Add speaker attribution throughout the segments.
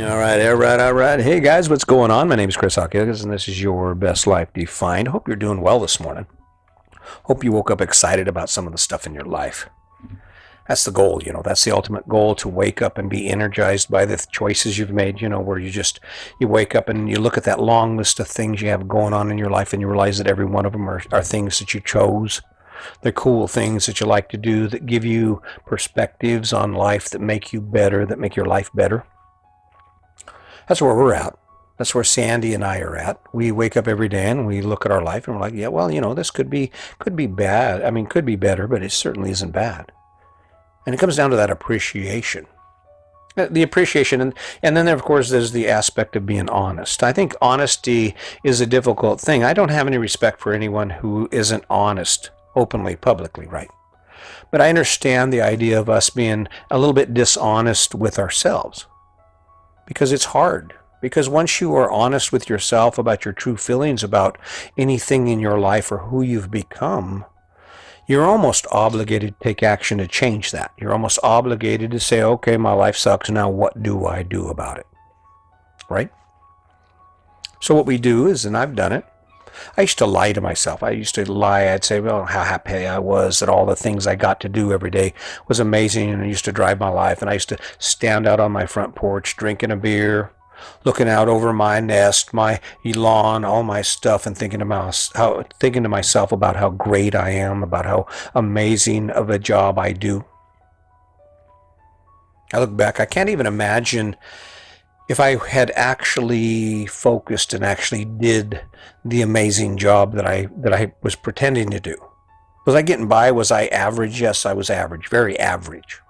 Speaker 1: All right. Hey guys, what's going on? My name is Chris Hawkins, and this is your Best Life Defined. Hope you're doing well this morning. Hope you woke up excited about some of the stuff in your life. That's the goal, that's the ultimate goal, to wake up and be energized by the choices you've made, where you wake up and you look at that long list of things you have going on in your life and you realize that every one of them are things that you chose. They're cool things that you like to do that give you perspectives on life that make you better, that make your life better. That's where we're at. That's where Sandy and I are at. We wake up every day and we look at our life and we're like, yeah, well, this could be bad. I mean, could be better, but it certainly isn't bad. And it comes down to that appreciation. The appreciation, and then of course there's the aspect of being honest. I think honesty is a difficult thing. I don't have any respect for anyone who isn't honest openly, publicly, right? But I understand the idea of us being a little bit dishonest with ourselves. Because it's hard. Because once you are honest with yourself about your true feelings about anything in your life or who you've become, you're almost obligated to take action to change that. You're almost obligated to say, okay, my life sucks, now what do I do about it? Right? So what we do is, and I've done it, I used to lie to myself. I'd say, well, how happy I was that all the things I got to do every day was amazing, and I used to drive my life, and I used to stand out on my front porch drinking a beer, looking out over my nest, my lawn, all my stuff, and thinking to myself about how great I am, about how amazing of a job I do. I look back, I can't even imagine if I had actually focused and actually did the amazing job that I was pretending to do. Was I getting by? Was I average? Yes, I was average, very average.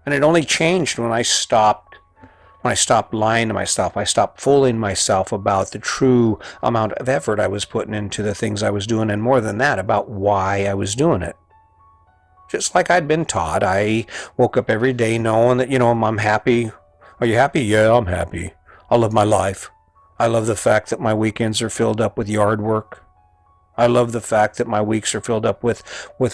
Speaker 1: And it only changed when I stopped lying to myself. I stopped fooling myself about the true amount of effort I was putting into the things I was doing, and more than that, about why I was doing it. Just like I'd been taught, I woke up every day knowing that, I'm happy. Are you happy? Yeah, I'm happy. I love my life. I love the fact that my weekends are filled up with yard work. I love the fact that my weeks are filled up with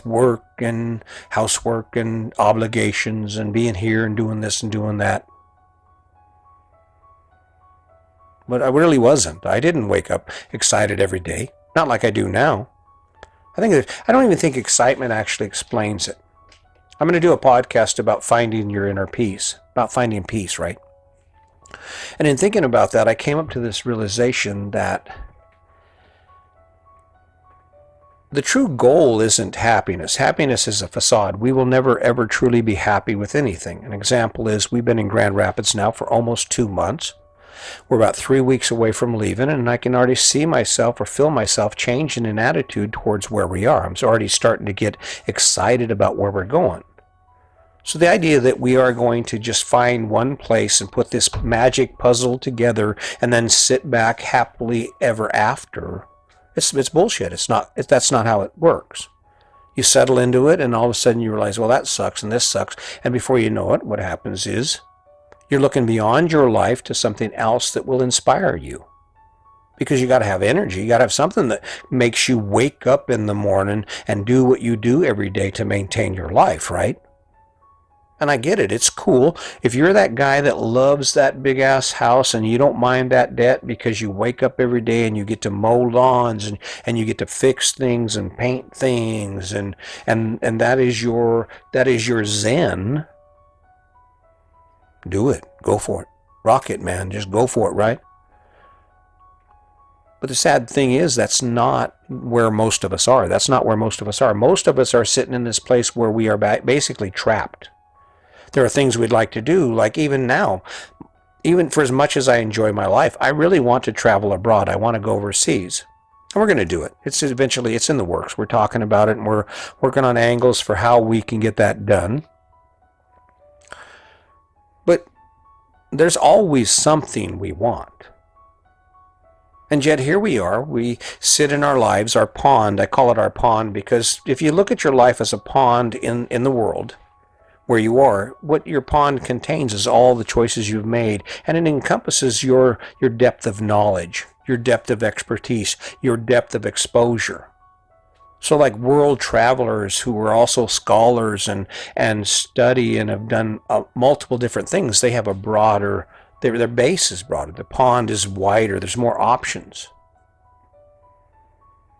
Speaker 1: work and housework and obligations and being here and doing this and doing that. But I really wasn't. I didn't wake up excited every day. Not like I do now. I don't even think excitement actually explains it. I'm going to do a podcast about finding your inner peace, about finding peace, right? And in thinking about that, I came up to this realization that the true goal isn't happiness. Happiness is a facade. We will never, ever truly be happy with anything. An example is we've been in Grand Rapids now for almost 2 months. We're about 3 weeks away from leaving, and I can already see myself or feel myself changing in attitude towards where we are. I'm already starting to get excited about where we're going. So the idea that we are going to just find one place and put this magic puzzle together and then sit back happily ever after, it's bullshit. That's not how it works. You settle into it, and all of a sudden you realize, well, that sucks and this sucks. And before you know it, what happens is you're looking beyond your life to something else that will inspire you. Because you got to have energy. You got to have something that makes you wake up in the morning and do what you do every day to maintain your life, right? And I get it. It's cool. If you're that guy that loves that big ass house and you don't mind that debt because you wake up every day and you get to mow lawns and you get to fix things and paint things and that is your zen. Do it. Go for it. Rock it, man. Just go for it, right? But the sad thing is that's not where most of us are. That's not where most of us are. Most of us are sitting in this place where we are basically trapped. There are things we'd like to do, like even now, even for as much as I enjoy my life, I really want to travel abroad. I want to go overseas. And we're going to do it. It's in the works. We're talking about it, and we're working on angles for how we can get that done. But there's always something we want. And yet here we are. We sit in our lives, our pond. I call it our pond because if you look at your life as a pond in the world where you are, what your pond contains is all the choices you've made. And it encompasses your depth of knowledge, your depth of expertise, your depth of exposure. So like world travelers who are also scholars and study and have done multiple different things, they have a broader, their base is broader. The pond is wider. There's more options.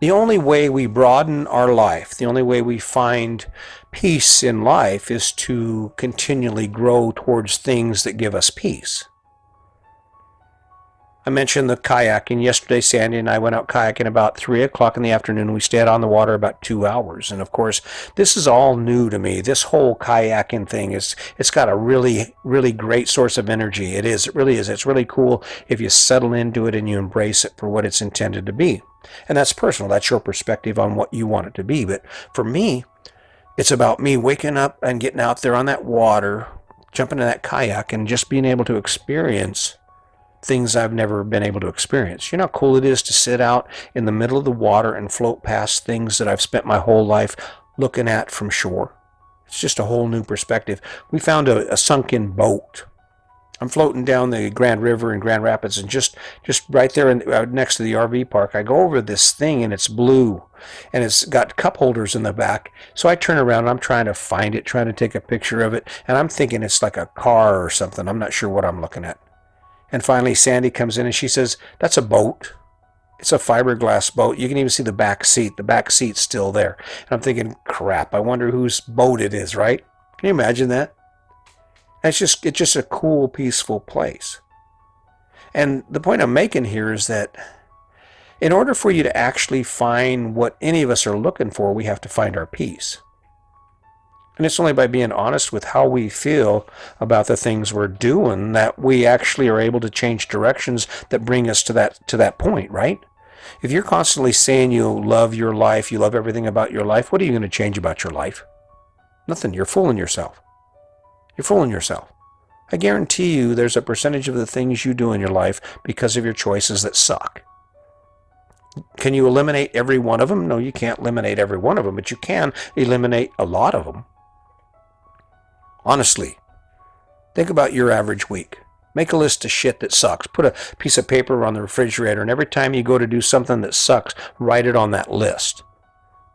Speaker 1: The only way we broaden our life, the only way we find peace in life is to continually grow towards things that give us peace. I mentioned the kayaking. Yesterday, Sandy and I went out kayaking about 3 o'clock in the afternoon. We stayed on the water about 2 hours. And of course, this is all new to me. This whole kayaking thing it's got a really, really great source of energy. It is. It really is. It's really cool if you settle into it and you embrace it for what it's intended to be. And that's personal. That's your perspective on what you want it to be. But for me, it's about me waking up and getting out there on that water, jumping in that kayak, and just being able to experience things I've never been able to experience. You know how cool it is to sit out in the middle of the water and float past things that I've spent my whole life looking at from shore. It's just a whole new perspective. We found a sunken boat. I'm floating down the Grand River in Grand Rapids, and just right there next to the RV park, I go over this thing, and it's blue, and it's got cup holders in the back. So I turn around, and I'm trying to find it, trying to take a picture of it, and I'm thinking it's like a car or something. I'm not sure what I'm looking at. And finally, Sandy comes in and she says, "That's a boat. It's a fiberglass boat. You can even see the back seat. The back seat's still there." And I'm thinking, crap, I wonder whose boat it is, right? Can you imagine that? And it's just a cool, peaceful place. And the point I'm making here is that in order for you to actually find what any of us are looking for, we have to find our peace. And it's only by being honest with how we feel about the things we're doing that we actually are able to change directions that bring us to that point, right? If you're constantly saying you love your life, you love everything about your life, what are you going to change about your life? Nothing. You're fooling yourself. You're fooling yourself. I guarantee you there's a percentage of the things you do in your life because of your choices that suck. Can you eliminate every one of them? No, you can't eliminate every one of them, but you can eliminate a lot of them. Honestly, think about your average week. Make a list of shit that sucks. Put a piece of paper on the refrigerator, and every time you go to do something that sucks, write it on that list.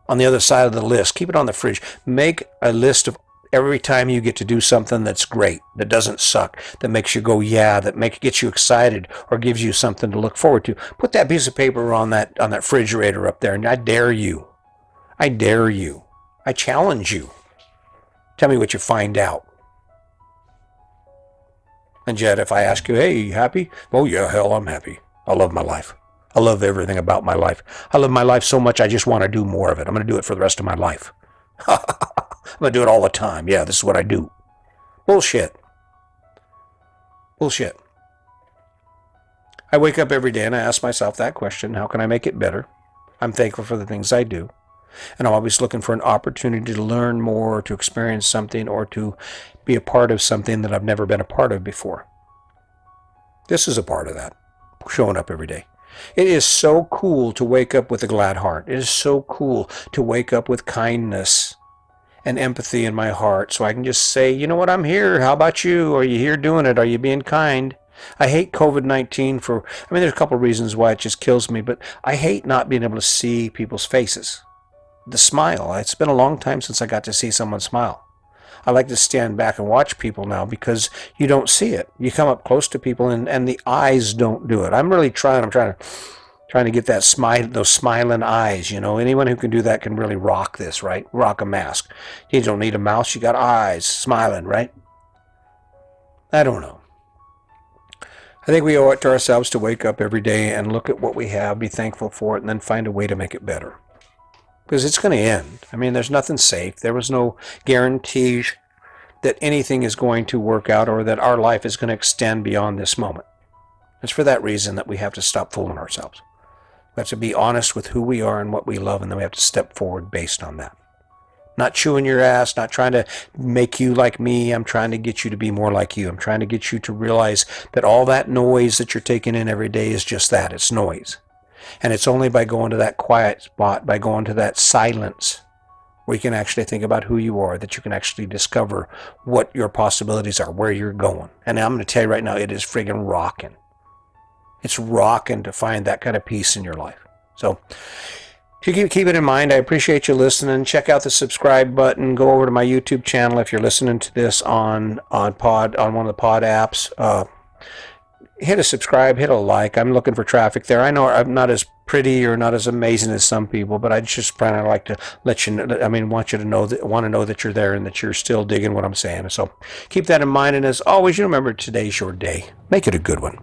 Speaker 1: On the other side of the list, keep it on the fridge. Make a list of every time you get to do something that's great, that doesn't suck, that makes you go, yeah, gets you excited or gives you something to look forward to. Put that piece of paper on that refrigerator up there, and I dare you. I dare you. I challenge you. Tell me what you find out. And yet, if I ask you, hey, you happy? Oh, yeah, hell, I'm happy. I love my life. I love everything about my life. I love my life so much, I just want to do more of it. I'm going to do it for the rest of my life. I'm going to do it all the time. Yeah, this is what I do. Bullshit. Bullshit. I wake up every day and I ask myself that question, how can I make it better? I'm thankful for the things I do. And I'm always looking for an opportunity to learn more, or to experience something, or to be a part of something that I've never been a part of before. This is a part of that, showing up every day. It is so cool to wake up with a glad heart. It is so cool to wake up with kindness and empathy in my heart, so I can just say, you know what, I'm here. How about you? Are you here doing it? Are you being kind? I hate COVID-19 there's a couple of reasons why it just kills me, but I hate not being able to see people's faces. The smile. It's been a long time since I got to see someone smile. I like to stand back and watch people now because you don't see it. You come up close to people and the eyes don't do it. I'm really trying. I'm trying to get that smile, those smiling eyes. You know, anyone who can do that can really rock this, right? Rock a mask. You don't need a mouse. You got eyes smiling, right? I don't know. I think we owe it to ourselves to wake up every day and look at what we have, be thankful for it, and then find a way to make it better. Because it's going to end. I mean, there's nothing safe. There was no guarantee that anything is going to work out or that our life is going to extend beyond this moment. It's for that reason that we have to stop fooling ourselves. We have to be honest with who we are and what we love, and then we have to step forward based on that. Not chewing your ass, not trying to make you like me. I'm trying to get you to be more like you. I'm trying to get you to realize that all that noise that you're taking in every day is just that. It's noise. And it's only by going to that quiet spot, by going to that silence, where you can actually think about who you are, that you can actually discover what your possibilities are, where you're going. And I'm going to tell you right now, it is friggin' rocking. It's rocking to find that kind of peace in your life. So Keep it in mind. I appreciate you listening. Check out the subscribe button. Go over to my YouTube channel if you're listening to this on one of the pod apps. Hit a subscribe, hit a like. I'm looking for traffic there. I know I'm not as pretty or not as amazing as some people, but I just kind of like to let you know. I mean, want to know that you're there and that you're still digging what I'm saying. So keep that in mind. And as always, you remember today's your day. Make it a good one.